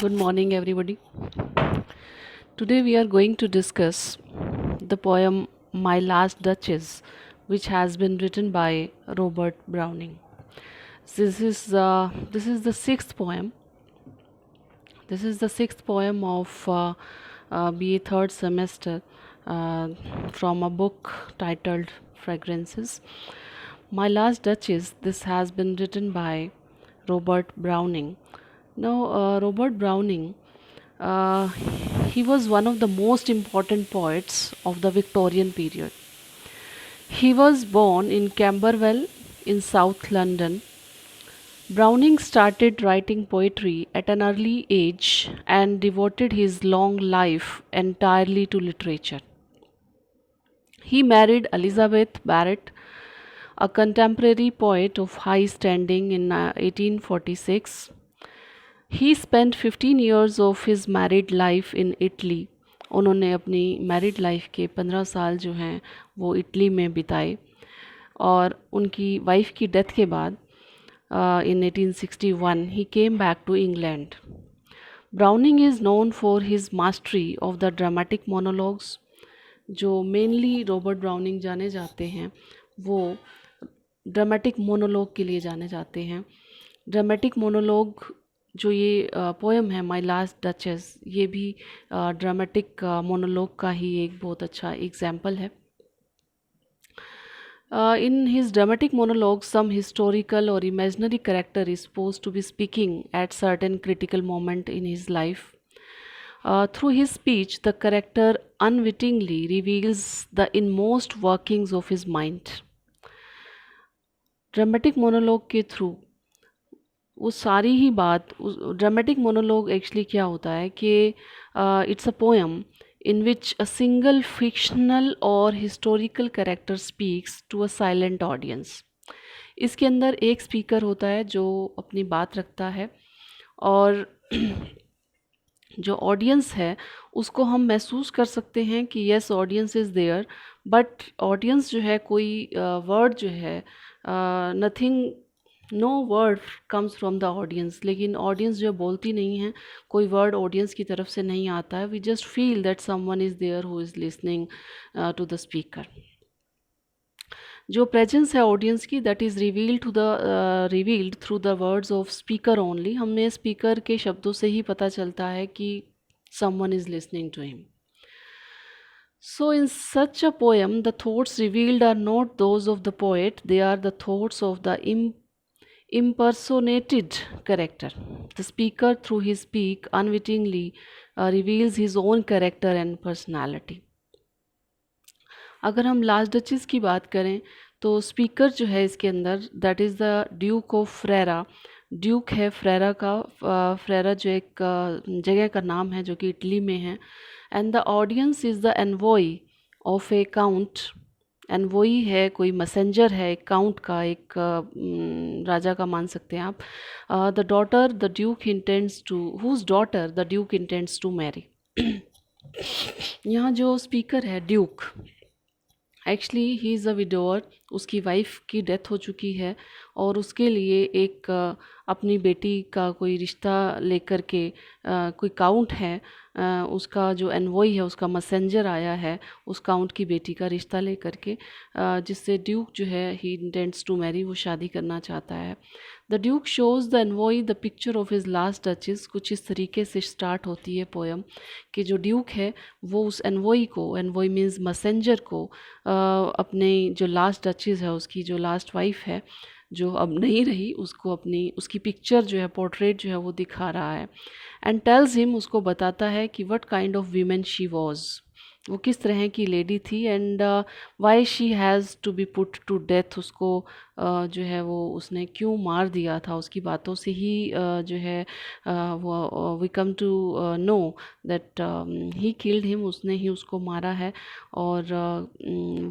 Good morning, everybody. Today we are going to discuss the poem My Last Duchess, which has been written by Robert Browning. This is the sixth poem. This is the sixth poem of BA third semester uh, from a book titled Fragrances. My Last Duchess. This has been written by Robert Browning. Now, Robert Browning, uh, he was one of the most important poets of the Victorian period. He was born in Camberwell in South London. Browning started writing poetry at an early age and devoted his long life entirely to literature. He married Elizabeth Barrett, a contemporary poet of high standing, in 1846. He spent 15 years of his married life in Italy. उन्होंने अपनी married life के 15 साल जो हैं वो Italy में बिताए और उनकी वाइफ की डेथ के बाद in 1861 he came back to England. Browning is known for his mastery of the dramatic monologues. जो मेनली रॉबर्ट ब्राउनिंग जाने जाते हैं वो ड्रामेटिक मोनोलॉग के लिए जाने जाते हैं. ड्रामेटिक मोनोलॉग जो ये पोएम है माय लास्ट डचेस, ये भी ड्रामेटिक मोनोलॉग का ही एक बहुत अच्छा एग्जाम्पल है. In his dramatic monologue, some historical or imaginary character is supposed to be speaking at certain critical moment in his life. Through his speech, the character unwittingly reveals the inmost workings of his mind. Dramatic monologue के through वो सारी ही बात, dramatic monologue actually क्या होता है कि it's a poem in which a single fictional or historical character speaks to a silent audience. इसके अंदर एक स्पीकर होता है जो अपनी बात रखता है और जो ऑडियंस है उसको हम महसूस कर सकते हैं कि yes audience is there, but audience जो है कोई वर्ड जो है nothing, no word comes from the audience, लेकिन ऑडियंस जो बोलती नहीं है, कोई वर्ड ऑडियंस की तरफ से नहीं आता है. We just feel that someone is there who is listening to the speaker. जो प्रेजेंस है ऑडियंस की that is revealed through the words of speaker only. हमें स्पीकर के शब्दों से ही पता चलता है कि someone is listening to him. So in such a poem, the thoughts revealed are not those of the poet, they are the thoughts of the impersonated character. The speaker, through his speak, unwittingly reveals his own character and personality. अगर हम last duchess की बात करें तो speaker जो है इसके अंदर that is the duke of Ferreira. Duke है फ्रेरा का. फ्रेरा जो एक जगह का नाम है जो कि इटली में है. And the audience is the envoy of A count. Envoy है, कोई मैसेंजर है एक काउंट का, एक राजा का मान सकते हैं आप. The daughter the duke intends to, whose daughter the duke intends to marry. यहाँ जो स्पीकर है duke, actually he is a widower. उसकी वाइफ की डेथ हो चुकी है और उसके लिए एक अपनी बेटी का कोई रिश्ता लेकर के कोई काउंट है, उसका जो एनवॉय है, उसका मैसेंजर आया है उस काउंट की बेटी का रिश्ता लेकर के, जिससे ड्यूक जो है ही इंटेंड्स टू मैरी, वो शादी करना चाहता है. The Duke shows the envoy the picture of his last duchess. कुछ इस तरीके से स्टार्ट होती है पोएम कि जो ड्यूक है वो उस एनवॉय को, एनवॉय मीन्स मैसेंजर को, अपने जो लास्ट डचेस है, उसकी जो लास्ट वाइफ है जो अब नहीं रही, उसको अपनी, उसकी पिक्चर जो है, पोर्ट्रेट जो है वो दिखा रहा है. एंड टेल्स हिम, उसको बताता है कि what kind of women she was, वो किस तरह की लेडी थी. And why she has to be put to death. उसको जो है वो उसने क्यों मार दिया था, उसकी बातों से ही जो है वो we come to know that he killed him, उसने ही उसको मारा है. और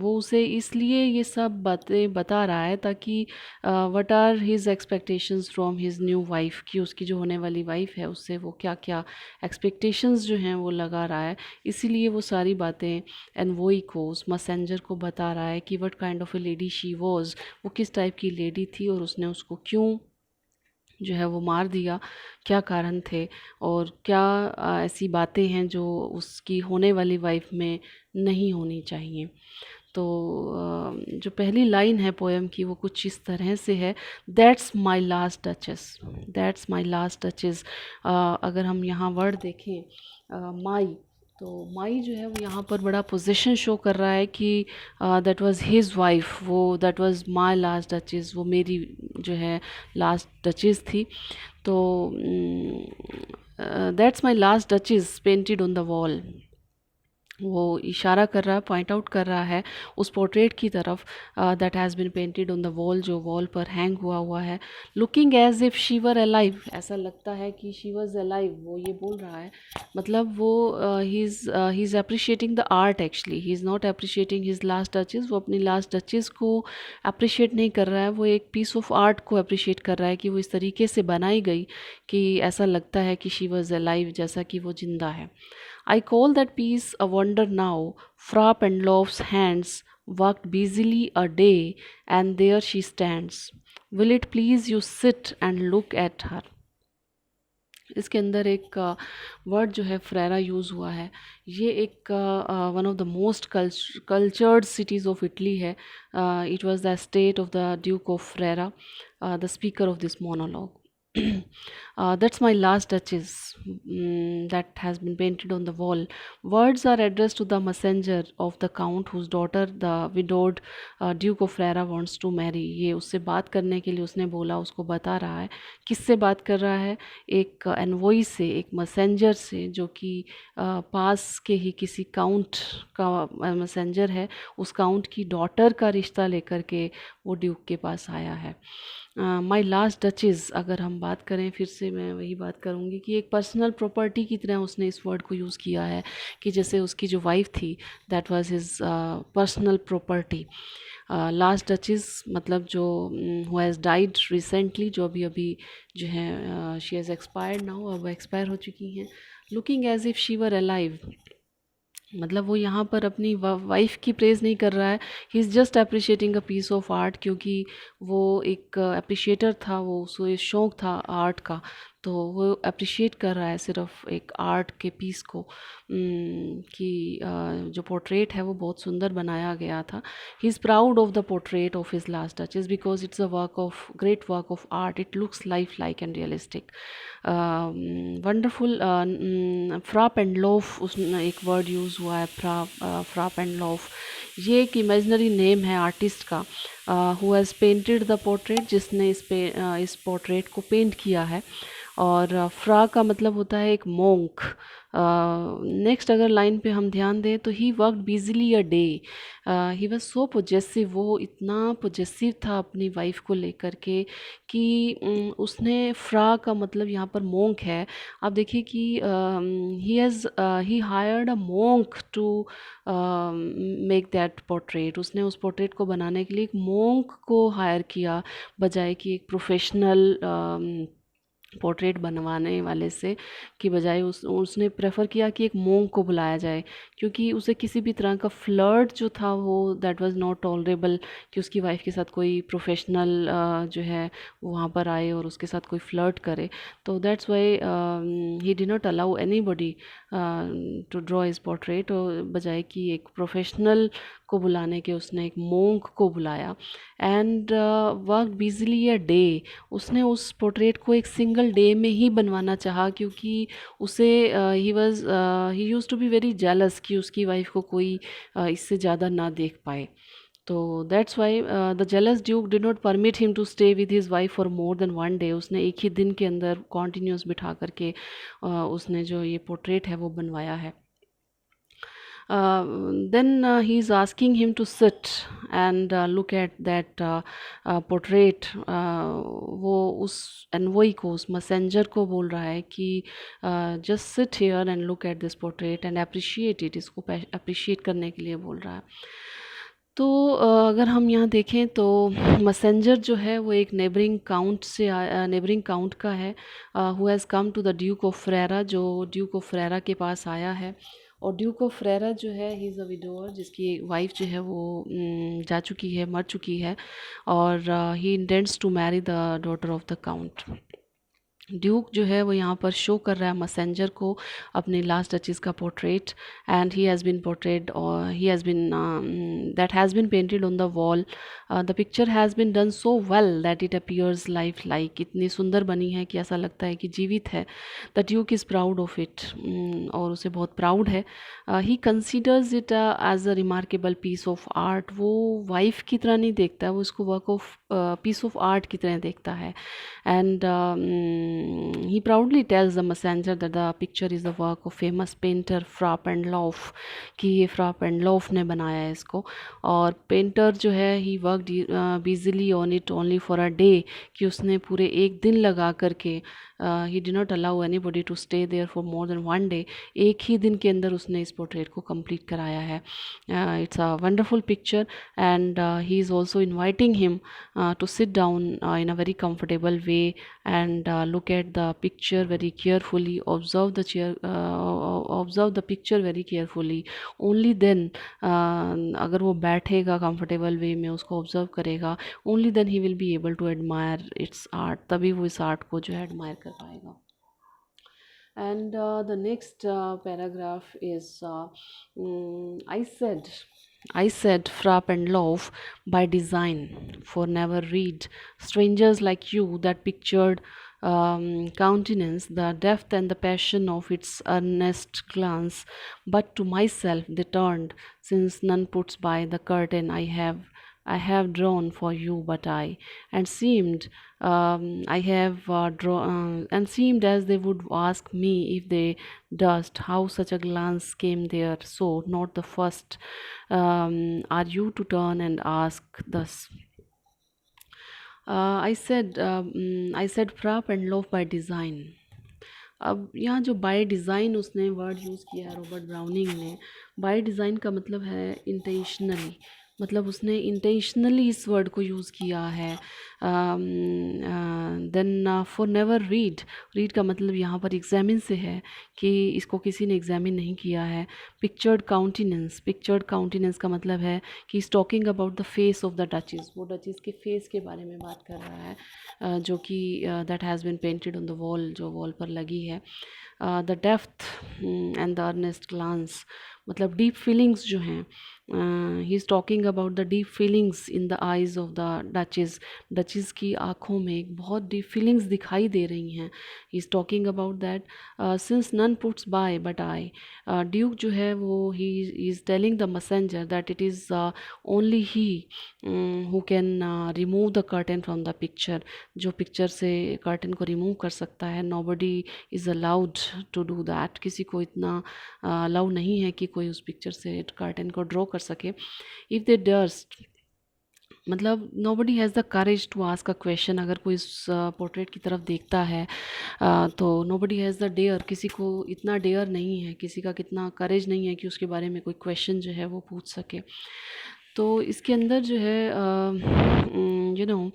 वो उसे इसलिए ये सब बातें बता रहा है ताकि what are his expectations from his new wife, कि उसकी जो होने वाली वाइफ है उससे वो क्या क्या एक्सपेक्टेशंस जो हैं वो लगा रहा है. इसीलिए वो सारी बातें एनवॉय को, उस मैसेंजर को बता रहा है कि what kind of A lady she was, वो किस टाइप की लेडी थी और उसने उसको क्यों जो है वो मार दिया, क्या कारण थे और क्या ऐसी बातें हैं जो उसकी होने वाली वाइफ में नहीं होनी चाहिए। तो जो पहली लाइन है पोएम की वो कुछ इस तरह से है, that's my last duchess, that's my last duchess. अगर हम यहाँ वर्ड देखें माई, तो माई जो है वो यहाँ पर बड़ा पोजीशन शो कर रहा है कि दैट वाज हिज वाइफ, वो that was my last duchess, वो मेरी जो है लास्ट डचेस थी। तो that's my last duchess painted on the wall, वो इशारा कर रहा है, पॉइंट आउट कर रहा है उस पोर्ट्रेट की तरफ that has been painted on the wall, जो वॉल पर हैंग हुआ हुआ है। Looking as if she were alive, ऐसा लगता है कि शी वॉज अलाइव, वो ये बोल रहा है, मतलब वो he is appreciating the art, actually he is not appreciating his last touches, वो अपनी लास्ट टचेज़ को अप्रिशिएट नहीं कर रहा है, वो एक पीस ऑफ आर्ट को अप्रिशिएट कर रहा है कि वो इस तरीके से बनाई गई कि ऐसा लगता है कि शी वॉज अलाइव, जैसा कि वो जिंदा है। I call that piece a wonder now. Fra Pendlove's hands worked busily a day, and there she stands. Will it please you sit and look at her? इसके अंदर एक वर्ड जो है फ्रेरा यूज़ हुआ है, ये एक one of the most cultured cities of Italy है। It was the state of the duke of Ferrara, the speaker of this monologue. That's my last duchess, that has been painted on the wall. Words are addressed to the messenger of the count whose daughter the widowed Duke of Ferrara wants to marry. ये उससे बात करने के लिए उसने बोला, उसको बता रहा है किससे बात कर रहा है, एक एनवॉय से, एक मैसेंजर से, जो कि पास के ही किसी काउंट का मैसेंजर है, उस काउंट की डॉटर का रिश्ता लेकर के वो ड्यूक के पास आया है। माई लास्ट डचेज़, अगर हम बात करें, फिर से मैं वही बात करूँगी कि एक पर्सनल प्रॉपर्टी की तरह उसने इस वर्ड को यूज़ किया है कि जैसे उसकी जो वाइफ थी that was his personal property. Last duchess मतलब जो हु हैज़ डाइड रिसेंटली, जो अभी अभी जो है शी हैज़ एक्सपायर्ड नाउ, अब एक्सपायर हो चुकी हैं। Looking as if she were alive, मतलब वो यहाँ पर अपनी वाइफ की प्रेज़ नहीं कर रहा है, he is just appreciating a piece of art, क्योंकि वो एक अप्रिशिएटर था, वो उसको शौक़ था आर्ट का, तो वो अप्रिशिएट कर रहा है सिर्फ एक आर्ट के पीस को, कि जो पोर्ट्रेट है वो बहुत सुंदर बनाया गया था। He is proud of the portrait of his last duchess because it's a work of great work of art, it looks life like and realistic, wonderful. Fra Pandolf, उसने एक वर्ड यूज़ हुआ है, फ्रा पेंडलोफ, ये एक इमेजनरी नेम है artist का, who has painted the portrait, जिसने इस पोर्ट्रेट को पेंट किया है। और फ्रा का मतलब होता है एक मोंक। नेक्स्ट अगर लाइन पे हम ध्यान दें तो ही वर्कड बिजली a day, he was so possessive, वो इतना पोजेसिव था अपनी वाइफ को लेकर के कि उसने, फ्रा का मतलब यहाँ पर मोंक है। आप देखिए कि he hired a monk to make that portrait, उसने उस पोर्ट्रेट को बनाने के लिए एक मोंक को हायर किया, बजाय कि एक प्रोफेशनल पोर्ट्रेट बनवाने वाले से की बजाय उसने प्रेफर किया कि एक मोंक को बुलाया जाए, क्योंकि उसे किसी भी तरह का फ्लर्ट जो था वो दैट वाज नॉट टॉलरेबल, कि उसकी वाइफ के साथ कोई प्रोफेशनल जो है वहाँ पर आए और उसके साथ कोई फ्लर्ट करे। तो that's why he did not allow anybody to draw his portrait, और बजाय कि एक प्रोफेशनल को बुलाने के उसने एक मोंक को बुलाया। एंड वर्क बिजली अ डे, उसने उस पोर्ट्रेट को एक सिंगल डे में ही बनवाना चाहा, क्योंकि उसे he used to be very jealous कि उसकी वाइफ को कोई इससे ज़्यादा ना देख पाए। तो that's why the jealous duke did not permit him to stay with his wife for more than one day, उसने एक ही दिन के अंदर कॉन्टीन्यूस बिठा करके उसने जो ये पोर्ट्रेट है वो बनवाया है। Then he is asking him to sit and look at that portrait. वो उस एनवॉय को, उस मैसेंजर को बोल रहा है कि just sit here and look at this portrait and appreciate it, इसको अप्रिशिएट करने के लिए बोल रहा है। तो अगर हम यहाँ देखें तो मैसेंजर जो है वो एक नेबरिंग काउंट से नेबरिंग काउंट का है, who has come to the duke of Ferrara, जो ड्यूक ऑफ फ्रेरा के पास आया है। और ड्यूक ऑफ फ्रेरा जो है ही इज़ अ विडोअर, जिसकी वाइफ जो है वो जा चुकी है, मर चुकी है, और he intends to marry the daughter of the count. Duke जो है वो यहाँ पर शो कर रहा है मैसेंजर को अपने लास्ट डचेस का portrait, and he has been portrait और he has been that has been painted on the wall. The picture has been done so well that it appears life like, इतनी सुंदर बनी है कि ऐसा लगता है कि जीवित है। The duke is proud of it, और उसे बहुत प्राउड है। He considers it as a remarkable piece of art. वो वाइफ की तरह नहीं देखता है, वो इसको work of piece of art की तरह देखता है। And he proudly tells the messenger that the picture is the work of famous painter Frapp and Loff, कि ये फ्राप एंड लॉफ ने बनाया है इसको। और पेंटर जो है he work busily on it only for a day, कि उसने पूरे एक दिन लगा करके he did not allow anybody to stay there for more than one day. एक ही दिन के अंदर उसने इस पोर्ट्रेट को कंप्लीट कराया है। It's a wonderful picture, and he is also inviting him to sit down in a very comfortable way and look at the picture very carefully, observe the picture very carefully. Only then अगर वो बैठेगा comfortable way में, उसको observe करेगा, only then he will be able to admire its art, तभी वो इस art को जो है admire कर पाएगा। And the next paragraph is I said Frapp and Loaf by design, for never read strangers like you that pictured countenance, the depth and the passion of its earnest glance. But to myself they turned, since none puts by the curtain I have drawn for you but I, and seemed I have drawn and seemed as they would ask me if they durst how such a glance came there, so not the first are you to turn and ask thus. I said Frapp and Loaf by design. अब यहाँ जो by design उसने word use किया है Robert browning ने, by design का मतलब है इंटेंशनली, मतलब उसने इंटेंशनली इस वर्ड को यूज़ किया है। Then for never read, read का मतलब यहाँ पर एग्जामिन से है कि इसको किसी ने एग्जामिन नहीं किया है। पिक्चर्ड काउंटिनेंस का मतलब है कि is talking about the face of the duchess, वो डचेस के फेस के बारे में बात कर रहा है, जो कि that has been painted on the wall, जो वॉल पर लगी है। The depth and the earnest glance, मतलब डीप फीलिंग्स जो हैं, he is talking about the deep feelings in the eyes of the duchess की आँखों में एक बहुत डीप फीलिंग्स दिखाई दे रही हैं। He is talking about that since none puts by but I, duke जो है वो he is telling the messenger that it is only he who can remove the curtain from the picture, जो picture से curtain को remove कर सकता है। Nobody is allowed to do that, किसी को इतना अलाउ नहीं है कि कोई उस पिक्चर से कर्टन को ड्रॉ कर सके। इफ़ दे डस्ट, मतलब nobody has the courage to ask a question, अगर कोई इस पोर्ट्रेट की तरफ देखता है तो नोबडी हैज़ द डेयर, किसी को इतना डेयर नहीं है, किसी का कितना करेज नहीं है कि उसके बारे में कोई क्वेश्चन जो है वो पूछ सके। तो इसके अंदर जो है यू नो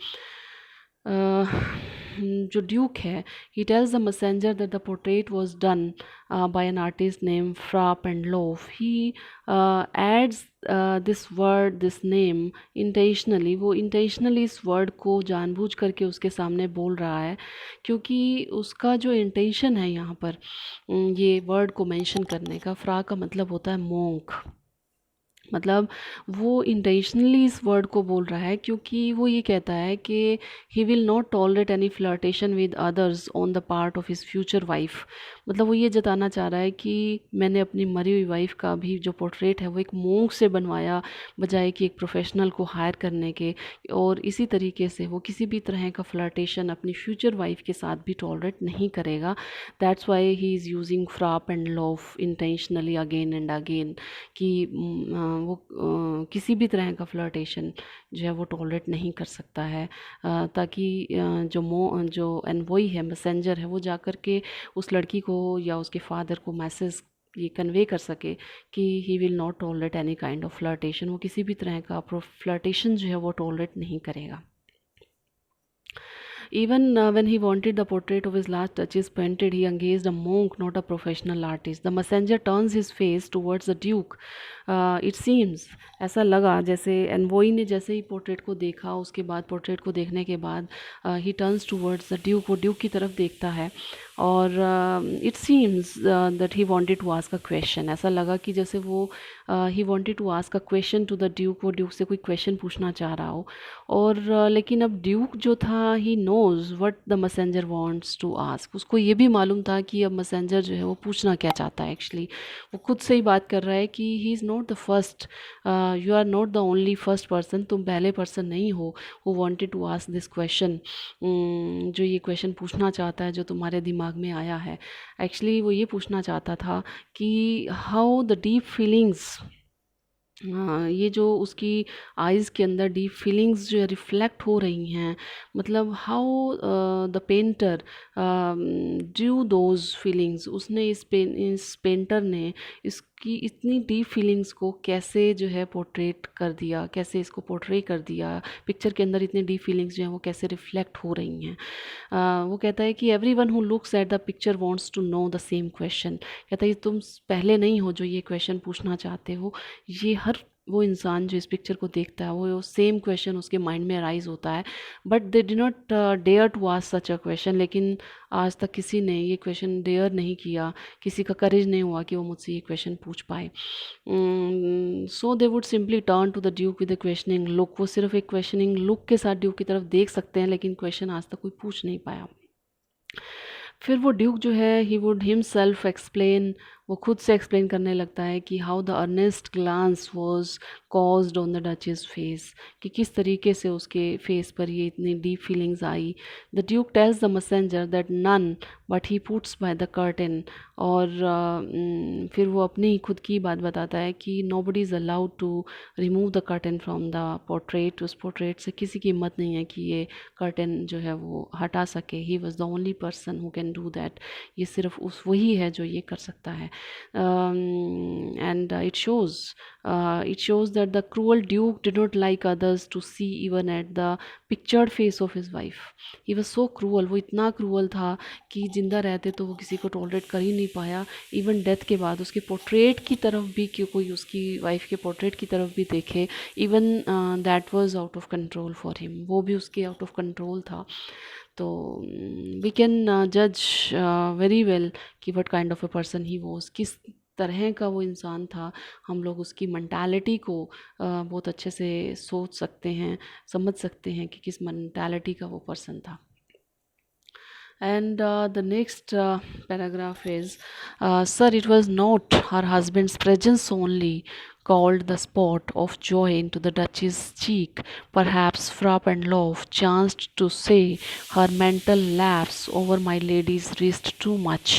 जो ड्यूक है, he tells the messenger that the portrait was done by an artist name Fra Pandolf. He adds this word, this name intentionally, वो इंटेंशनली इस वर्ड को जानबूझ करके उसके सामने बोल रहा है, क्योंकि उसका जो इंटेंशन है यहाँ पर ये वर्ड को मेंशन करने का, फ्रा का मतलब होता है मोंक, मतलब वो इंटेंशनली इस वर्ड को बोल रहा है क्योंकि वो ये कहता है कि he will not tolerate any flirtation with others on the part of his future wife. मतलब वो ये जताना चाह रहा है कि मैंने अपनी मरी हुई वाइफ का भी जो पोर्ट्रेट है वो एक मोंक से बनवाया, बजाय कि एक प्रोफेशनल को हायर करने के, और इसी तरीके से वो किसी भी तरह का फ्लर्टेशन अपनी फ्यूचर वाइफ के साथ भी टॉलरेट नहीं करेगा। That's why he is using Fra Pandolf intentionally again and again, कि वो किसी भी तरह का फ्लर्टेशन जो है वो टॉलरेट नहीं कर सकता है, ताकि जो एनवॉय है, मैसेंजर है, वो जा कर के उस लड़की को या उसके फादर को मैसेज ये कन्वे कर सके कि he will not tolerate any kind of flirtation, वो किसी भी तरह का फ्लर्टेशन जो है वो टॉलरेट नहीं करेगा। Even when he wanted the portrait of his last touches painted, he engaged a monk, not a professional artist. The messenger turns his face towards the duke. It seems, ऐसा लगा जैसे envoy ने जैसे ही portrait को देखा, उसके बाद portrait को देखने के बाद he turns towards the duke, वो ड्यूक की तरफ देखता है और it seems that he wanted to ask a question. ऐसा लगा कि जैसे वो he wanted to ask a question to the duke, वो ड्यूक से कोई क्वेश्चन पूछना चाह रहा हो. और लेकिन अब ड्यूक जो था, he knows what the messenger wants to ask. उसको ये भी मालूम था कि अब मैसेंजर जो है वो पूछना क्या चाहता है. एक्चुअली वो खुद से ही बात कर रहा है कि he is not the first, you are not the only first person, तुम पहले पर्सन नहीं हो who wanted to ask this question, जो ये क्वेश्चन पूछना चाहता है, जो तुम्हारे दिमाग में आया है. एक्चुअली वो ये पूछना चाहता था कि हाउ द डीप फीलिंग्स, हाँ, ये जो उसकी आइज़ के अंदर डीप फीलिंग्स जो रिफ्लेक्ट हो रही हैं, मतलब how the painter due those feelings, उसने इस पेंटर ने इसकी इतनी डीप फीलिंग्स को कैसे जो है पोर्ट्रेट कर दिया, कैसे इसको पोर्ट्रे कर दिया. पिक्चर के अंदर इतनी डीप फीलिंग्स जो हैं वो कैसे रिफ्लेक्ट हो रही हैं. वो कहता है कि everyone who looks at the picture wants to know the same question. कहता है तुम पहले नहीं हो जो ये क्वेश्चन पूछना चाहते हो. ये हर वो इंसान जो इस पिक्चर को देखता है, वो सेम क्वेश्चन उसके माइंड में अराइज होता है, but they did not dare to ask such a question. लेकिन आज तक किसी ने ये क्वेश्चन डेयर नहीं किया, किसी का करेज नहीं हुआ कि वो मुझसे ये क्वेश्चन पूछ पाए. So they would simply turn to the duke with a questioning look. वो सिर्फ एक क्वेश्चनिंग लुक के साथ ड्यूक की तरफ देख सकते हैं, लेकिन क्वेश्चन आज तक कोई पूछ नहीं पाया. फिर वो ड्यूक जो है, ही वुड हिमसेल्फ एक्सप्लेन, वो खुद से एक्सप्लेन करने लगता है कि how the earnest glance was caused on the duchess face, कि किस तरीके से उसके फेस पर ये इतनी डीप फीलिंग्स आई. The duke tells the messenger that none but he puts by the curtain. और फिर वो अपनी खुद की बात बताता है कि nobody is allowed to remove the curtain from the portrait. उस पोर्ट्रेट से किसी की हिम्मत नहीं है कि ये कर्टेन जो है वो हटा सके. He was the only person who can do that. ये सिर्फ उस वही है जो ये कर सकता है. And it shows that the cruel duke did not like others to see even at the pictured face of his wife. He was so cruel. वो इतना क्रूअल था कि जिंदा रहते तो वो किसी को टॉलरेट कर ही नहीं पाया. इवन डेथ के बाद उसके पोर्ट्रेट की तरफ भी कि कोई उसकी वाइफ के पोर्ट्रेट की तरफ भी देखे, even that was out of control for him. वो भी उसके आउट ऑफ कंट्रोल था. तो वी कैन जज वेरी वेल कि what kind of a person he was, किस तरह का वो इंसान था. हम लोग उसकी मेंटालिटी को बहुत अच्छे से सोच सकते हैं, समझ सकते हैं कि किस मेंटालिटी का वो पर्सन था. And the next paragraph is, Sir, it was not her husband's presence only called the spot of joy into the Duchess's cheek. Perhaps Frapp and Love chanced to say her mental lapse over my lady's wrist too much,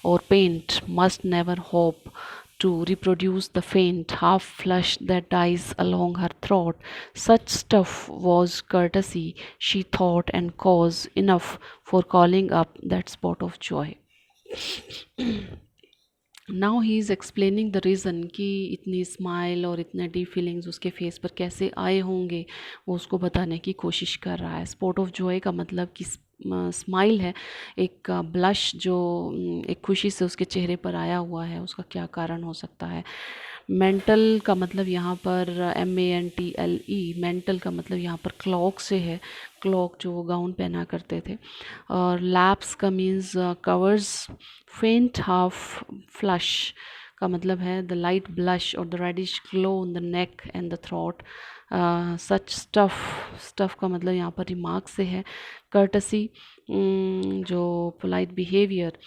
or paint must never hope to reproduce the faint half flush that dies along her throat. Such stuff was courtesy, she thought, and cause enough for calling up that spot of joy. Now he is explaining the reason कि इतनी smile और इतने deep feelings उसके face पर कैसे आए होंगे, वो उसको बताने की कोशिश कर रहा है. स्पॉट ऑफ जॉय का मतलब कि स्माइल है, एक ब्लश जो एक खुशी से उसके चेहरे पर आया हुआ है, उसका क्या कारण हो सकता है. मेंटल का मतलब यहाँ पर MENTLE, मेंटल का मतलब यहाँ पर क्लॉक से है, क्लॉक जो वो गाउन पहना करते थे. और लैप्स का means covers. Faint half flush का मतलब है द लाइट ब्लश और the reddish glow on the neck and the throat. Such stuff का मतलब यहाँ पर रिमार्क से है. कर्टसी जो पोलाइट बिहेवियर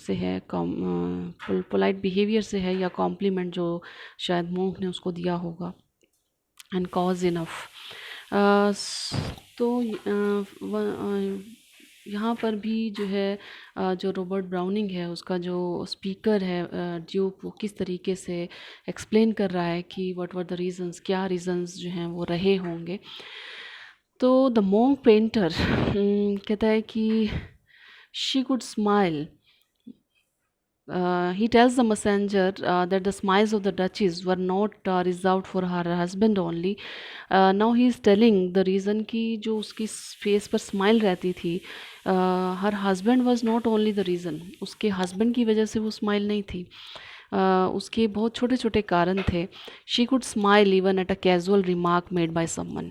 से है, पोलाइट बिहेवियर से है, या कॉम्प्लीमेंट जो शायद मोंक ने उसको दिया होगा. And cause enough. तो यहाँ पर भी जो है जो रॉबर्ट ब्राउनिंग है, उसका जो स्पीकर है ड्यूक, वो किस तरीके से एक्सप्लेन कर रहा है कि व्हाट वर द रीजंस, क्या रीजंस जो हैं वो रहे होंगे. तो द मोंक पेंटर कहता है कि she could smile he tells the messenger that the smiles of the duchess were not reserved for her husband only. Now he is telling the reason कि जो उसकी फेस पर स्माइल रहती थी, her husband was not only the reason, उसके husband की वजह से वो स्माइल नहीं थी। उसके बहुत छोटे छोटे कारण थे। She could smile even at a casual remark made by someone,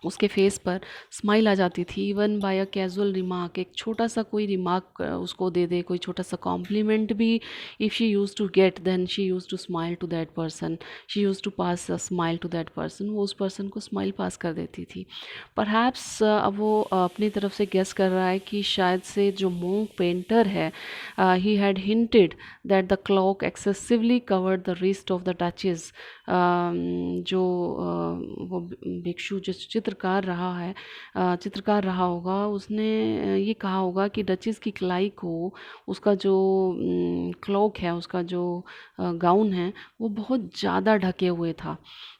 उसके फेस पर स्माइल आ जाती थी even by a casual remark, एक छोटा सा कोई रिमार्क उसको दे दे, कोई छोटा सा कॉम्प्लीमेंट भी if she use to get, then she use to smile to that person, she use to pass a smile to that person, वो उस पर्सन को स्माइल पास कर देती थी। परहैप्स अब वो अपनी तरफ से गेस कर रहा है कि शायद से जो मोंक पेंटर है, he had hinted that the clock excessively covered the wrist of the duchess. जो वो भिक्षु जो चित्रकार रहा है, चित्रकार रहा होगा, उसने ये कहा होगा कि डचेस की कलाई को उसका जो क्लॉक है, उसका जो गाउन है, वो बहुत ज़्यादा ढके हुए था।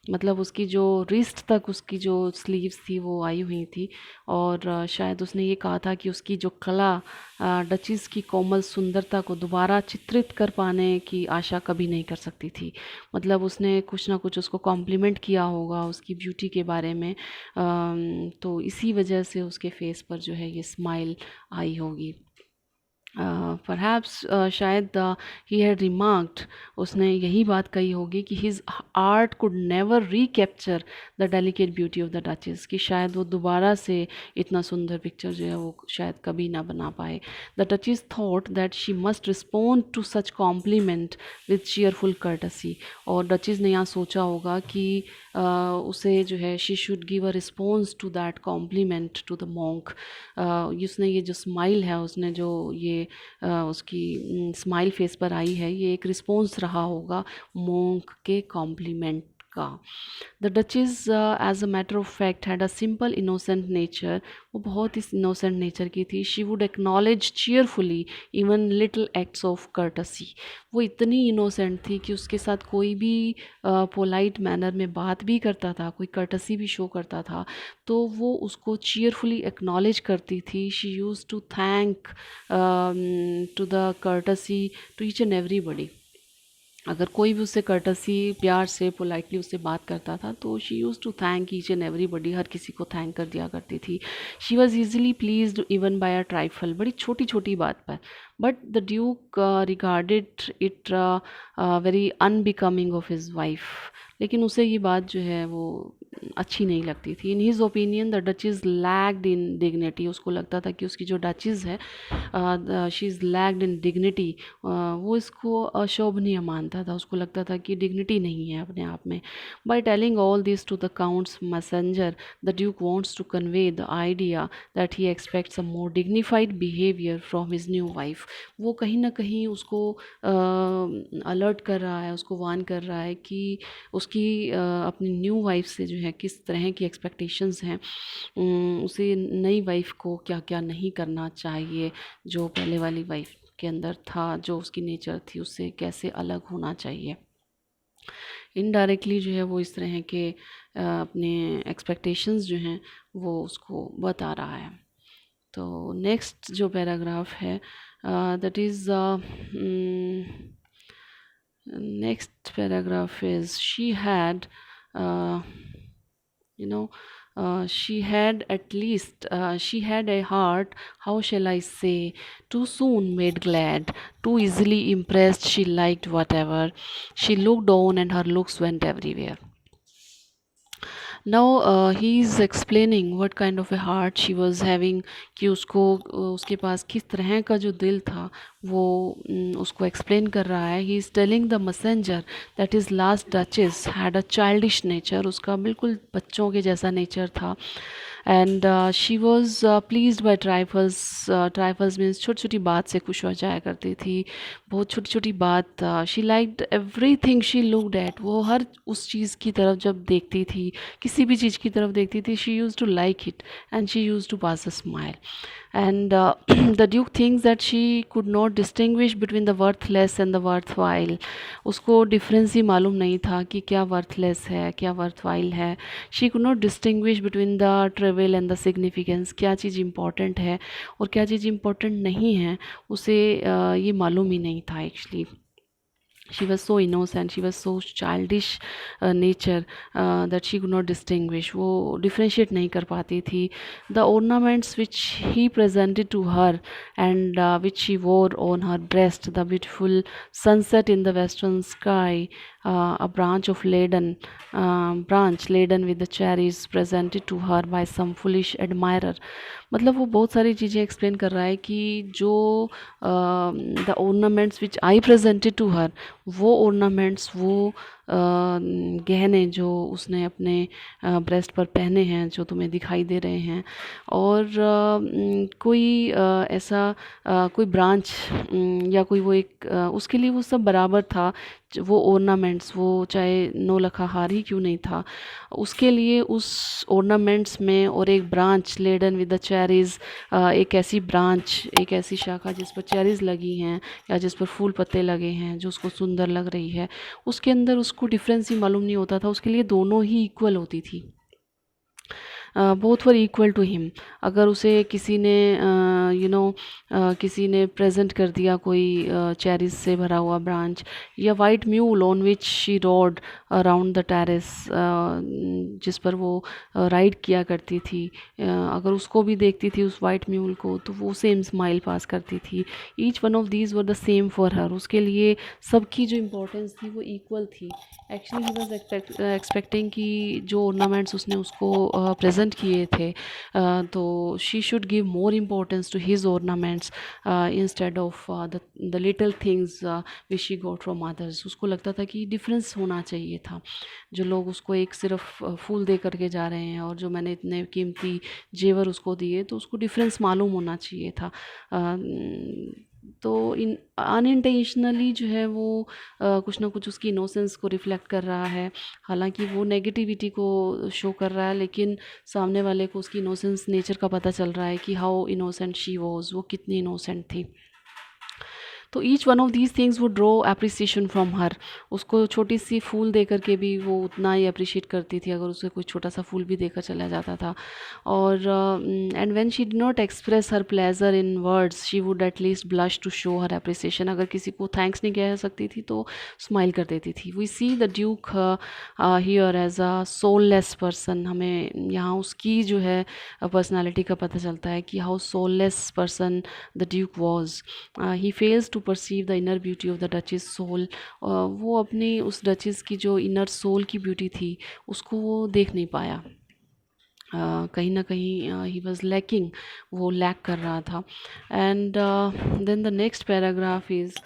मतलब उसकी जो रिस्ट तक उसकी जो स्लीव्स थी वो आई हुई थी, और शायद उसने ये कहा था कि उसकी जो कला, डचेस की कोमल सुंदरता को दोबारा चित्रित कर पाने की आशा कभी नहीं कर सकती थी। मतलब उसने कुछ ना कुछ उसको कॉम्प्लीमेंट किया होगा उसकी ब्यूटी के बारे में, तो इसी वजह से उसके फेस पर जो है ये स्माइल आई होगी। परहैप्स शायद ही हैड रिमार्क्ड, उसने यही बात कही होगी कि his art could never recapture the delicate beauty of the duchess, कि शायद वो दोबारा से इतना सुंदर पिक्चर जो है वो शायद कभी ना बना पाए। The duchess thought that she must respond to such compliment with cheerful courtesy, और डचेस ने यहाँ सोचा होगा कि उसे जो है she should give a response to that compliment to the monk. उसने ये जो स्माइल है, उसने जो ये उसकी स्माइल फेस पर आई है, ये एक रिस्पॉन्स रहा होगा मोंक के कॉम्प्लीमेंट का। The duchess as a matter of fact had a simple innocent nature, वो बहुत ही इनोसेंट नेचर की थी। She would acknowledge cheerfully even little acts of courtesy, वो इतनी इनोसेंट थी कि उसके साथ कोई भी पोलाइट मैनर में बात भी करता था, कोई कर्टसी भी शो करता था, तो वो उसको चीयरफुली एक्नॉलेज करती थी। She use to thank to the courtesy to each and everybody, अगर कोई भी उससे कर्टसी प्यार से पोलाइटली उससे बात करता था तो she use to thank each and everybody, हर किसी को थैंक कर दिया करती थी। She was easily pleased even by a trifle, बड़ी छोटी छोटी बात पर, but the duke regarded it very unbecoming of his wife, लेकिन उसे ये बात जो है वो अच्छी नहीं लगती थी। In his opinion the duchess lagged in dignity, उसको लगता था कि उसकी जो डचेस है she is lagged in dignity, वो इसको अशोभनीय मानता था, उसको लगता था कि डिग्निटी नहीं है अपने आप में। By telling all this to the count's messenger, the duke wants to convey the idea that he expects a more dignified behaviour from his new wife, वो कहीं ना कहीं उसको अलर्ट कर रहा है, उसको वार्न कर रहा है कि उसकी अपनी न्यू वाइफ से जो है किस तरह की एक्सपेक्टेशंस हैं, उसे नई वाइफ को क्या क्या नहीं करना चाहिए, जो पहले वाली वाइफ के अंदर था, जो उसकी नेचर थी, उससे कैसे अलग होना चाहिए। इनडायरेक्टली जो है वो इस तरह के अपने एक्सपेक्टेशंस जो हैं वो उसको बता रहा है। तो नेक्स्ट जो पैराग्राफ है that is next paragraph is she had you know she had at least she had a heart, how shall I say, too soon made glad, too easily impressed, she liked whatever she looked on and her looks went everywhere. Now he is explaining what kind of a heart she was having, कि उसको उसके पास किस तरह का जो दिल था वो उसको एक्सप्लेन कर रहा है। He is telling the messenger that is last duchess had a childish nature, उसका बिल्कुल बच्चों के जैसा नेचर था। And she was pleased by trifles, trifles means छोटी छोटी बात से खुश हो जाया करती थी, बहुत छोटी छोटी बात। She liked every thing she looked at, वो हर उस चीज़ की तरफ जब देखती थी, किसी भी चीज़ की तरफ देखती थी, she use to like it and she use to pass a smile. and the duke thinks that she could not distinguish between the worthless and the worthwhile. उसको डिफरेंस ही मालूम नहीं था कि क्या वर्थलेस है क्या वर्थवाइल है. She could not distinguish between the travel and the significance, क्या चीज़ इम्पॉर्टेंट है और क्या चीज़ इम्पॉर्टेंट नहीं है, उसे ये मालूम ही नहीं था actually. She was so innocent, she was so childish nature that she could not distinguish, वो differentiate नहीं कर पाती थी. The ornaments which he presented to her and which she wore on her breast, the beautiful sunset in the western sky, a branch of laden branch laden with the cherries presented to her by some foolish admirer. मतलब वो बहुत सारी चीज़ें explain कर रहा है कि जो the ornaments which I presented to her, वो ornaments, वो गहने जो उसने अपने ब्रेस्ट पर पहने हैं जो तुम्हें दिखाई दे रहे हैं, और कोई ऐसा कोई ब्रांच या कोई वो एक उसके लिए वो सब बराबर था. वो ornaments, वो चाहे नौलखा हार ही क्यों नहीं था, उसके लिए उस ornaments में और एक branch laden with the cherries, एक ऐसी ब्रांच, एक ऐसी शाखा जिस पर चेरीज़ लगी हैं या जिस पर फूल पत्ते लगे हैं जो उसको सुंदर लग रही है, उसके अंदर उसको डिफरेंस ही मालूम नहीं होता था. उसके लिए दोनों ही इक्वल होती थी. Both were equal to him. अगर उसे किसी ने किसी ने प्रेजेंट कर दिया कोई चेरीज से भरा हुआ ब्रांच या white mule on which she road around the terrace, जिस पर वो राइड किया करती थी, अगर उसको भी देखती थी उस वाइट म्यूल को तो वो सेम स्माइल पास करती थी. Each one of these were the same for her. उसके लिए सबकी जो इम्पोर्टेंस थी वो इक्वल थी. एक्चुअली ही वॉज एक्सपेक्टिंग कि जो ornaments उसने उसको प्रेजेंट किए थे, तो she should give more importance to his ornaments instead of the little things which she got from others. उसको लगता था कि डिफरेंस होना चाहिए था. जो लोग उसको एक सिर्फ फूल दे करके जा रहे हैं और जो मैंने इतने कीमती जेवर उसको दिए, तो उसको डिफरेंस मालूम होना चाहिए था. तो इन अनइंटेंशनली जो है वो कुछ ना कुछ उसकी इनोसेंस को रिफ्लेक्ट कर रहा है. हालांकि वो नेगेटिविटी को शो कर रहा है, लेकिन सामने वाले को उसकी इनोसेंस नेचर का पता चल रहा है कि हाउ इनोसेंट शी वॉज, वो कितनी इनोसेंट थी. तो each one of these things वो ड्रो अप्रिसिएशन फ्रॉम हर. उसको छोटी सी फूल दे करके भी वो उतना ही अप्रिशिएट करती थी अगर उसे कोई छोटा सा फूल भी देकर चला जाता था. और and when she did not express her pleasure in words she would at least blush to show her appreciation. अगर किसी को थैंक्स नहीं कह सकती थी तो स्माइल कर देती थी. We see the duke here as a soulless person. हमें यहाँ उसकी जो है पर्सनालिटी का पता चलता है कि how soulless person the duke was. He fails to perceive the inner beauty of the duchess soul. वो अपनी उस डचेस की जो इनर सोल की ब्यूटी थी उसको वो देख नहीं पाया. कहीं ना कहीं ही वॉज लैकिंग, वो लैक कर रहा था. And then the next paragraph is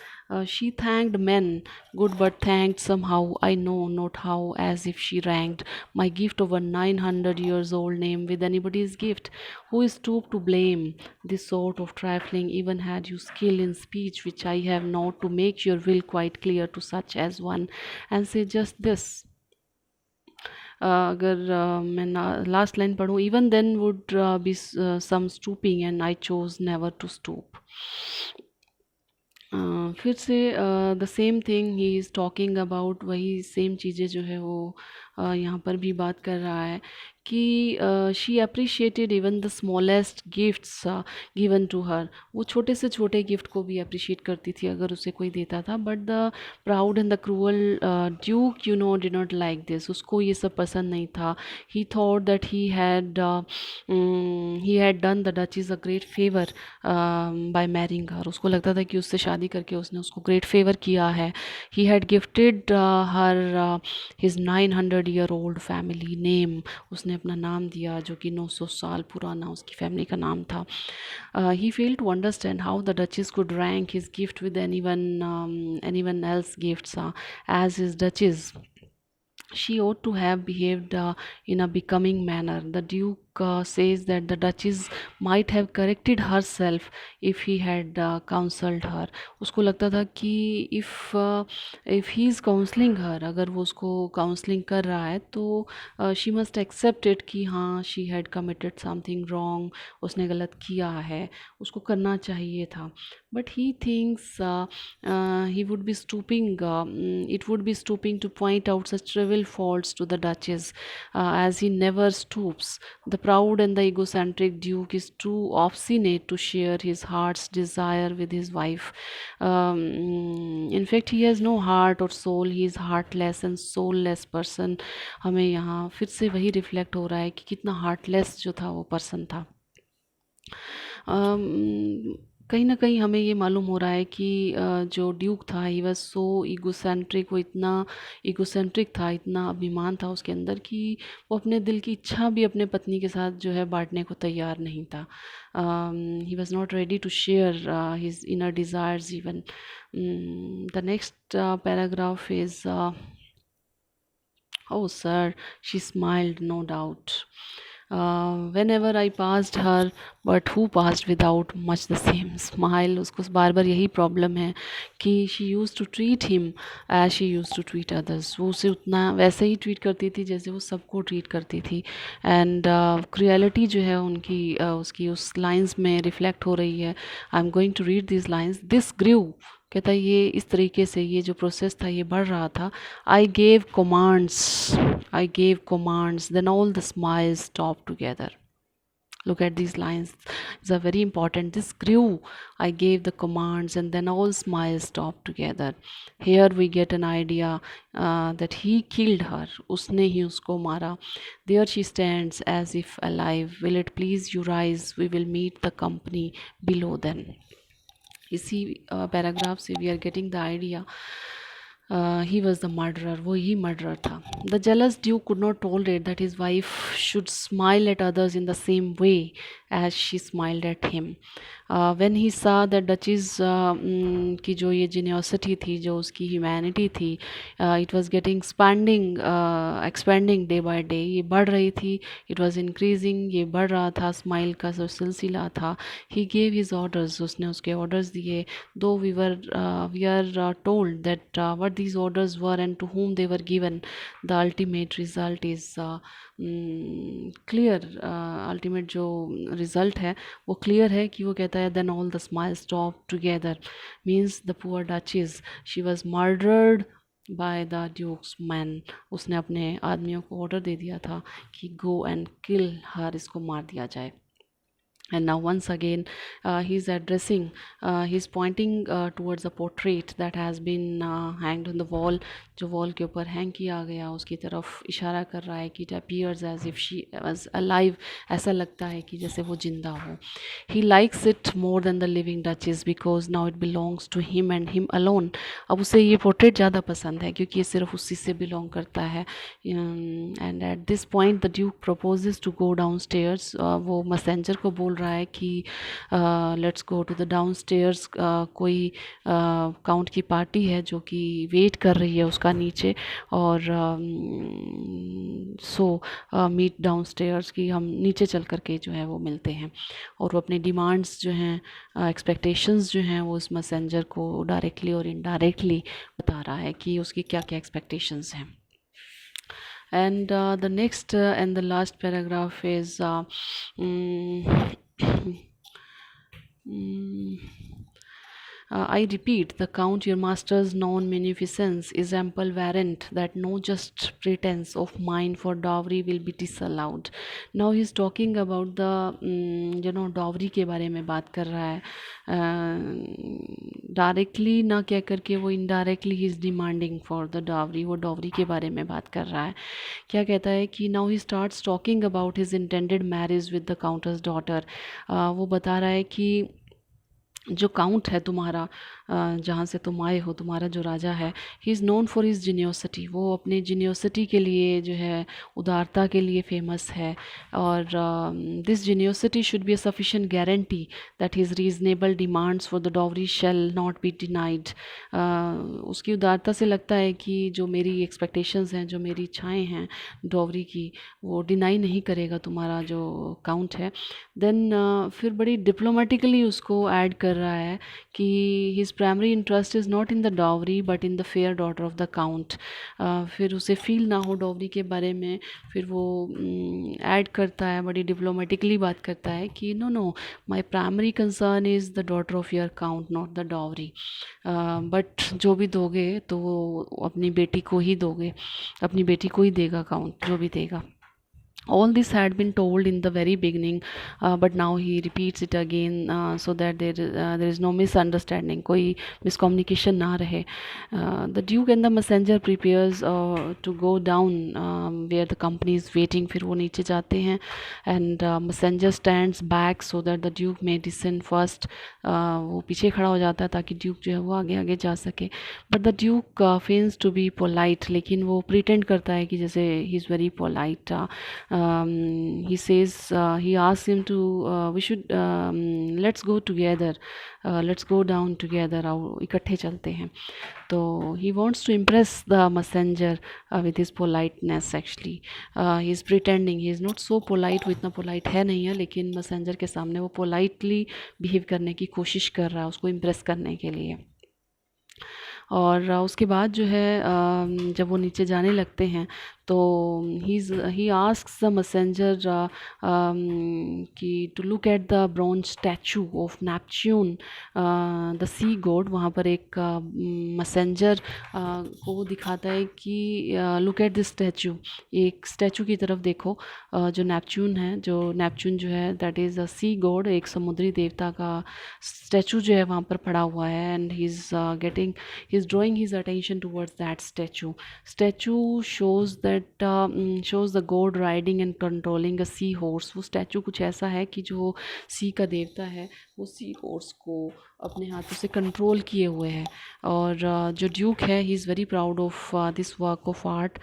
she thanked men good but thanked somehow, I know not how, as if she ranked my gift over 900 years old name with anybody's gift. Who is stooped to blame this sort of trifling, even had you skill in speech which I have not, to make your will quite clear to such as one, and say just this. अगर मैं last line पढ़ूँ, even then would be some stooping and I choose never to stoop. फिर से the same thing he is talking about, वही same चीज़ें जो है वो यहाँ पर भी बात कर रहा है कि she appreciated even the smallest gifts given to her. वो छोटे से छोटे गिफ्ट को भी अप्रिशिएट करती थी अगर उसे कोई देता था. But the proud and the cruel duke you know did not like this. उसको ये सब पसंद नहीं था. He thought that he had done the duchess a great favour by marrying her. उसको लगता था कि उससे शादी करके उसने उसको ग्रेट फेवर किया है. He had gifted her his 900 year old family name. उसने अपना नाम दिया जो कि 900 साल पुराना उसकी फैमिली का नाम था. He failed to understand how the duchess could rank his gift with anyone else gifts as his duchess. She ought to have behaved in a becoming manner. The Duke says that the Duchess might have corrected herself if he had counseled her. उसको लगता था कि if he is counseling her, अगर वो उसको counseling कर रहा है तो she must accept it कि हाँ she had committed something wrong, उसने गलत किया है, उसको करना चाहिए था. But he thinks he would be stooping, it would be stooping to point out such trivial faults to the Duchess, as he never stoops. The proud and the egocentric Duke is too obstinate to share his heart's desire with his wife. In fact, he has no heart or soul. He is heartless and soulless person. हमें यहाँ फिर से वही reflect हो रहा है कि कितना हार्टलेस जो था वो पर्सन था. कहीं ना कहीं हमें ये मालूम हो रहा है कि जो ड्यूक था ही वॉज सो ईगोसेंट्रिक, वो इतना ईगोसेंट्रिक था, इतना अभिमान था उसके अंदर कि वो अपने दिल की इच्छा भी अपने पत्नी के साथ जो है बांटने को तैयार नहीं था. He was not ready to share his inner desires even. The next paragraph is Oh, sir, she smiled, no doubt. Whenever I passed her, but who passed without much the same smile. उसको बार बार यही problem है कि she used to treat him as she used to treat others. वो उसे उतना वैसे ही treat करती थी जैसे वो सबको ट्रीट करती थी. एंड क्रियलिटी जो है उनकी उसकी उस लाइंस में रिफ्लेक्ट हो रही है. I am going to read this lines. This ग्रू, कहता है ये इस तरीके से ये जो प्रोसेस था ये बढ़ रहा था. I gave commands then all the smiles stop together. Look at these lines, these are very important. This grew, I gave the commands and then all smiles stopped together. Here we get an idea that he killed her, उसने ही उसको मारा. There she stands as if alive. Will it please you rise, we will meet the company below then. इसी paragraph से we are getting the idea he was the murderer, वो ही murderer था. The jealous Duke could not tolerate that his wife should smile at others in the same way as she smiled at him. When he saw that Duchess की जो ये generosity थी, जो उसकी humanity थी, it was getting expanding day by day, ये बढ़ रही थी, it was increasing, ये बढ़ रहा था, smile का जो सिलसिला था. He gave his orders, उसने उसके orders दिए. Though we are told that what these orders were and to whom they were given, the ultimate result is clear. ultimate जो result है वो clear है कि वो कहता है then all the smiles stopped together. Means the poor Duchess, she was murdered by the Duke's men. उसने अपने आदमियों को ऑर्डर दे दिया था कि go and kill her, इसको मार दिया जाए. And now once again he's addressing, he's pointing towards a portrait that has been hanged on the wall. जो वॉल के ऊपर हैंग किया गया उसकी तरफ इशारा कर रहा है कि it appears as if she was alive. ऐसा लगता है कि जैसे वो जिंदा हो. He likes it more than the living Duchess because now it belongs to him and him alone. अब उसे ये पोर्ट्रेट ज़्यादा पसंद है क्योंकि ये सिर्फ उसी से बिलोंग करता है. And at this point the Duke proposes to go downstairs. वो मैसेंजर को बोल रहा है कि let's go to the downstairs. कोई काउंट की पार्टी है जो कि वेट कर रही है उसका नीचे, और सो मीट डाउनस्टेयर्स कि हम नीचे चल कर के जो है वो मिलते हैं. और वो अपने डिमांड्स जो हैं, एक्सपेक्टेशंस जो हैं, वो उस मैसेंजर को डायरेक्टली और इनडायरेक्टली बता रहा है कि उसकी क्या क्या एक्सपेक्टेशंस हैं. And the next and the last paragraph is I repeat, the Count your master's known munificence is ample warrant that no just pretense of mine for dowry will be disallowed. Now he is talking about the dowry के बारे में बात कर रहा है. Directly ना कह करके वो indirectly he is demanding for the dowry. वो डावरी के बारे में बात कर रहा है. क्या कहता है कि now he starts talking about his intended marriage with the counters daughter. वो बता रहा है कि जो काउंट है तुम्हारा, जहाँ से तुम आए हो, तुम्हारा जो राजा है, he is known for his generosity, वो अपनी जीनियोसिटी के लिए जो है, उदारता के लिए फेमस है। और this generosity should be a sufficient guarantee that his reasonable demands for the dowry shall not be denied. उसकी उदारता से लगता है कि जो मेरी एक्सपेक्टेशंस हैं, जो मेरी इच्छाएं हैं डॉवरी की, वो डिनाई नहीं करेगा तुम्हारा जो काउंट है। देन फिर बड़ी डिप्लोमेटिकली उसको ऐड कर रहा है कि his primary interest is not in the dowry but in the fair daughter of the count. फिर उसे फील ना हो डॉवरी के बारे में, फिर वो ऐड करता है, बड़ी डिप्लोमेटिकली बात करता है कि no no, my primary concern is the daughter of your count not the dowry. But जो भी दोगे तो वो अपनी बेटी को ही दोगे, अपनी बेटी को ही देगा काउंट, जो भी देगा। All this had been told in the very beginning, but now he repeats it again, so that there is no misunderstanding, कोई miscommunication ना रहे। The Duke and the messenger prepares to go down where the company is waiting। फिर वो नीचे जाते हैं and messenger stands back so that the Duke may descend first। वो पीछे खड़ा हो जाता है ताकि ड्यूक जो है वो आगे आगे जा सके। But the Duke feigns to be polite, लेकिन वो pretend करता है कि जैसे he is very polite। He says, he asks him to, we should, let's go together, let's go down together, आओ इकट्ठे चलते हैं। तो he wants to impress the messenger with his politeness actually। he is pretending, he is not so polite, वो इतना polite है नहीं है, लेकिन messenger के सामने वो politely behave करने की कोशिश कर रहा है, उसको impress करने के लिए। और उसके बाद जो है जब वो नीचे जाने लगते हैं तो ही आस्क्स द मैसेंजर कि to look at the bronze statue of Neptune the sea god. वहाँ पर एक मैसेंजर को वो दिखाता है कि लुक एट दिस स्टैचू, एक स्टैचू की तरफ देखो, जो नेपच्यून है, जो नेपच्यून जो है that is a sea god, एक समुद्री देवता का स्टैचू जो है वहाँ पर पड़ा हुआ है। And he is getting, he is drawing his attention towards that statue। Statue shows that shows the god riding and controlling a sea horse। वो statue कुछ ऐसा है कि जो सी का देवता है वो सी हॉर्स को अपने हाथों से कंट्रोल किए हुए है। और जो ड्यूक है he is very proud of this work of art.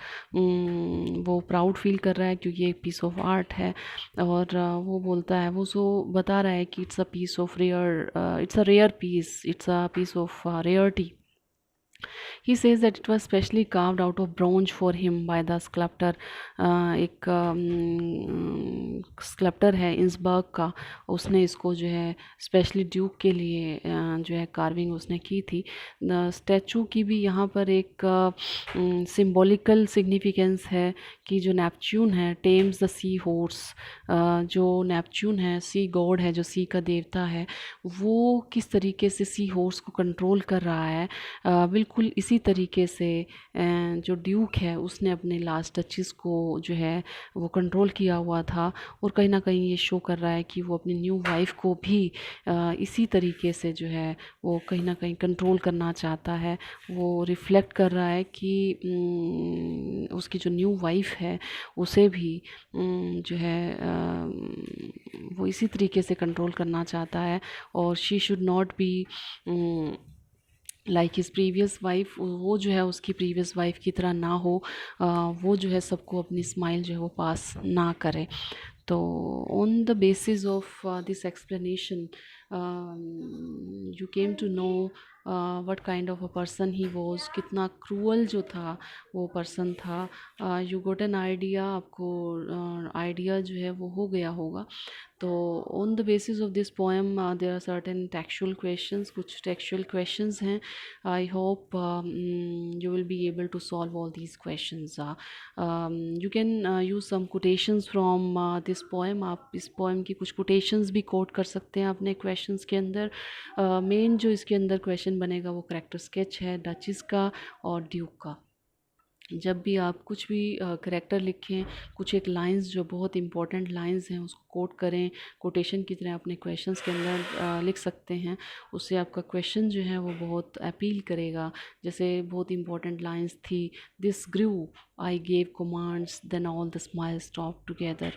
वो प्राउड फील कर रहा है क्योंकि एक पीस ऑफ आर्ट है। और वो बोलता है, वो सो बता रहा है कि it's a piece of rare, it's a rare piece, it's a piece of rarity. He says that it was specially carved out of bronze for him by the sculptor। एक स्कल्प्टर है इंसबर्ग का, उसने इसको जो है स्पेशली ड्यूक के लिए जो है कार्विंग उसने की थी। स्टैचू की भी यहाँ पर एक सिंबॉलिकल सिग्निफिकेंस है कि जो नेपच्यून है टेम्स द सी हॉर्स। जो नेपच्यून है सी गॉड है, जो सी का देवता है, वो किस तरीके से सी हॉर्स को कंट्रोल कर रहा है। बिल्कुल इसी तरीके से जो ड्यूक है उसने अपने लास्ट डचेस को जो है वो कंट्रोल किया हुआ था। और कहीं ना कहीं ये शो कर रहा है कि वो अपनी न्यू वाइफ को भी इसी तरीके से जो है वो कहीं ना कहीं कंट्रोल करना चाहता है। वो रिफ्लेक्ट कर रहा है कि उसकी जो न्यू वाइफ है उसे भी जो है वो इसी तरीके से कंट्रोल करना चाहता है। और she should not be like his previous wife, वो जो है उसकी प्रीवियस वाइफ की तरह ना हो, वो जो है सबको अपनी स्माइल जो है वो पास ना करे। तो on the basis of this explanation you came to know what kind of a person he was, कितना क्रूअल जो था वो पर्सन था। यू गोट एन आइडिया, आपको आइडिया जो है वो हो गया होगा। तो on the basis of this poem there are certain textual questions, कुछ टेक्सचुअल क्वेश्चंस हैं। I hope you will be able to solve all these questions. You can use some quotations from this poem. आप इस poem की कुछ quotations भी coat कर सकते हैं अपने क्वेश्चंस के अंदर। मेन जो इसके अंदर क्वेश्चन बनेगा वो करैक्टर स्केच है डचेस का और ड्यूक का। जब भी आप कुछ भी करैक्टर लिखें, कुछ एक लाइंस जो बहुत इंपॉर्टेंट लाइंस हैं उसको कोट करें, कोटेशन की तरह अपने क्वेश्चंस के अंदर लिख सकते हैं। उससे आपका क्वेश्चन जो है वो बहुत अपील करेगा। जैसे बहुत इंपॉर्टेंट लाइंस थी, this grew I gave commands then all the smile stop together.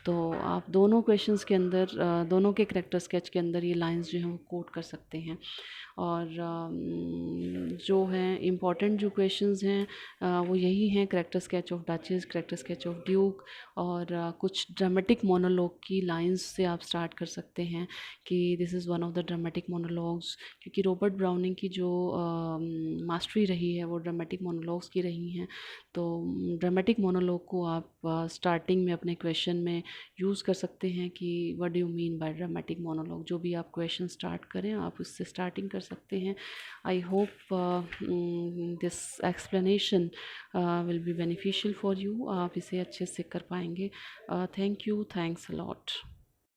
तो आप दोनों क्वेश्चंस के अंदर दोनों के करेक्टर स्केच के अंदर ये लाइंस जो हैं वो कोट कर सकते हैं। और जो हैं इम्पॉर्टेंट जो क्वेश्चंस हैं वो यही हैं, character sketch of duchess, character sketch of Duke, और कुछ ड्रामेटिक मोनोलॉग की लाइंस से आप स्टार्ट कर सकते हैं कि this is one of the dramatic monologues. क्योंकि रॉबर्ट ब्राउनिंग की जो मास्टरी रही है वो ड्रामेटिक मोनोलॉग्स की रही हैं। तो ड्रामेटिक मोनोलॉग को आप स्टार्टिंग में अपने क्वेश्चन में यूज़ कर सकते हैं कि what do you mean by dramatic monologue. जो भी आप क्वेश्चन स्टार्ट करें आप उससे स्टार्टिंग कर सकते हैं। I hope this explanation will be beneficial for you, आप इसे अच्छे से कर पाएंगे। Thank you, thanks a lot.